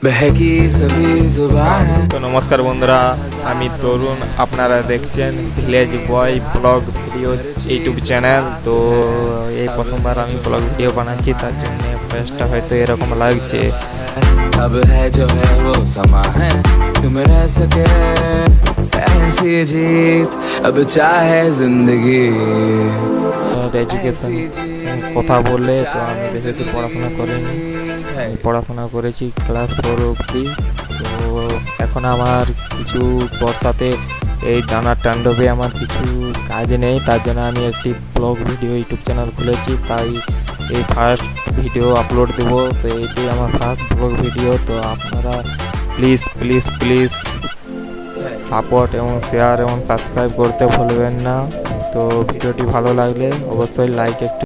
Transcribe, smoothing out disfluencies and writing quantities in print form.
बहकी सभी जुबान है। তো নমস্কার বন্ধুরা, আমি তরুণ, আপনারা দেখছেন ভিলেজ বয় ব্লগ ভিডিও ইউটিউব চ্যানেল। তো এই প্রথমবার আমি ব্লগ ভিডিও বানাচ্ছি, তার জন্য ফেসটা হয়তো এরকম লাগছে। अब है जो है वो समा है, तुम रह सके ऐसी जीत अब चाहे जिंदगी। এডুকেশন কথা বললে তো আমি বেশি দূর পড়াশোনা করিনি, আমি পড়াশোনা করেছি ক্লাস 4 অবধি। তো এখন আমার কিছু বর্ষাতে এই ডানার তাণ্ডবে আমার কিছু কাজ নেই, তার জন্য আমি একটি ব্লগ ভিডিও ইউটিউব চ্যানেল খুলেছি। তাই এই ফার্স্ট ভিডিও আপলোড দেব। তো এইটি আমার ফার্স্ট ব্লগ ভিডিও। তো আপনারা প্লিজ প্লিজ প্লিজ সাপোর্ট এবং শেয়ার এবং সাবস্ক্রাইব করতে ভুলবেন না। তো ভিডিওটি ভালো লাগলে অবশ্যই লাইক একটু